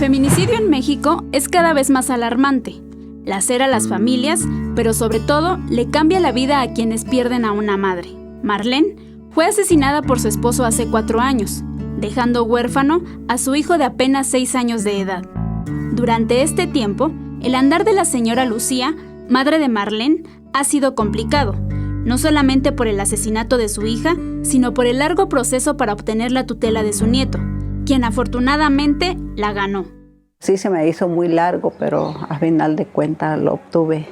feminicidio en México es cada vez más alarmante. Lacera a las familias, pero sobre todo le cambia la vida a quienes pierden a una madre. Marlene fue asesinada por su esposo hace 4 años, dejando huérfano a su hijo de apenas 6 años de edad. Durante este tiempo, el andar de la señora Lucía, madre de Marlene, ha sido complicado, no solamente por el asesinato de su hija, sino por el largo proceso para obtener la tutela de su nieto, quien afortunadamente la ganó. Sí, se me hizo muy largo, pero a final de cuentas lo obtuve.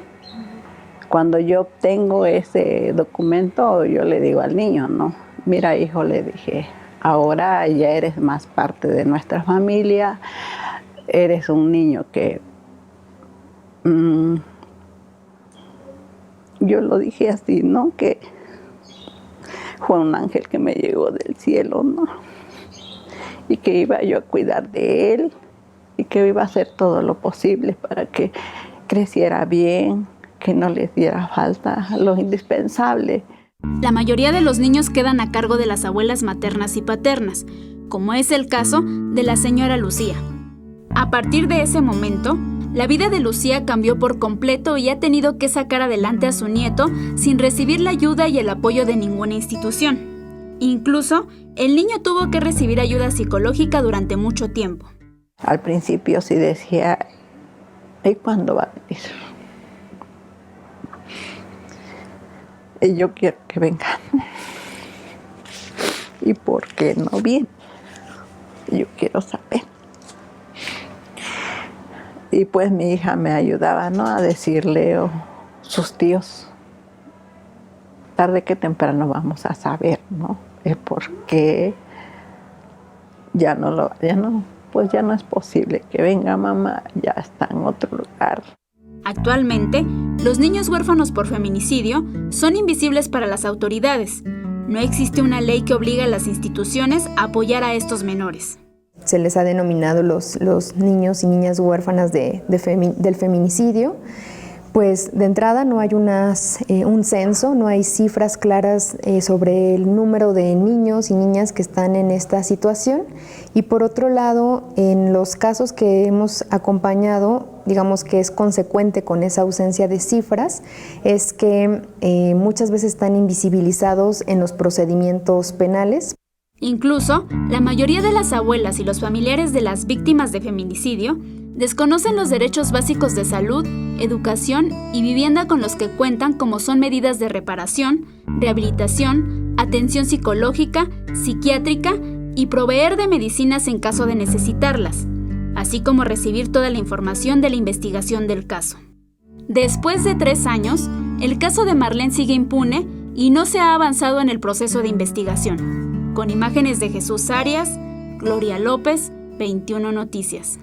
Cuando yo obtengo ese documento, yo le digo al niño, ¿no? Mira, hijo, le dije, ahora ya eres más parte de nuestra familia, eres un niño que... yo lo dije así, ¿no? Que fue un ángel que me llegó del cielo, ¿no? Y que iba yo a cuidar de él y que iba a hacer todo lo posible para que creciera bien, que no les diera falta lo indispensable. La mayoría de los niños quedan a cargo de las abuelas maternas y paternas, como es el caso de la señora Lucía. A partir de ese momento, la vida de Lucía cambió por completo y ha tenido que sacar adelante a su nieto sin recibir la ayuda y el apoyo de ninguna institución. Incluso, el niño tuvo que recibir ayuda psicológica durante mucho tiempo. Al principio sí decía, ¿y cuándo va a venir? Y yo quiero que venga. ¿Y por qué no viene? Yo quiero saber. Y pues mi hija me ayudaba, ¿no? A decirle, sus tíos, tarde que temprano vamos a saber, ¿no? El por qué ya no es posible que venga mamá, ya está en otro lugar. Actualmente, los niños huérfanos por feminicidio son invisibles para las autoridades. No existe una ley que obligue a las instituciones a apoyar a estos menores. Se les ha denominado los niños y niñas huérfanas del feminicidio. Pues de entrada no hay un censo, no hay cifras claras sobre el número de niños y niñas que están en esta situación. Y por otro lado, en los casos que hemos acompañado, digamos que es consecuente con esa ausencia de cifras, es que muchas veces están invisibilizados en los procedimientos penales. Incluso, la mayoría de las abuelas y los familiares de las víctimas de feminicidio desconocen los derechos básicos de salud, educación y vivienda con los que cuentan, como son medidas de reparación, rehabilitación, atención psicológica, psiquiátrica y proveer de medicinas en caso de necesitarlas, así como recibir toda la información de la investigación del caso. Después de 3 años, el caso de Marlene sigue impune y no se ha avanzado en el proceso de investigación. Con imágenes de Jesús Arias, Gloria López, 21 Noticias.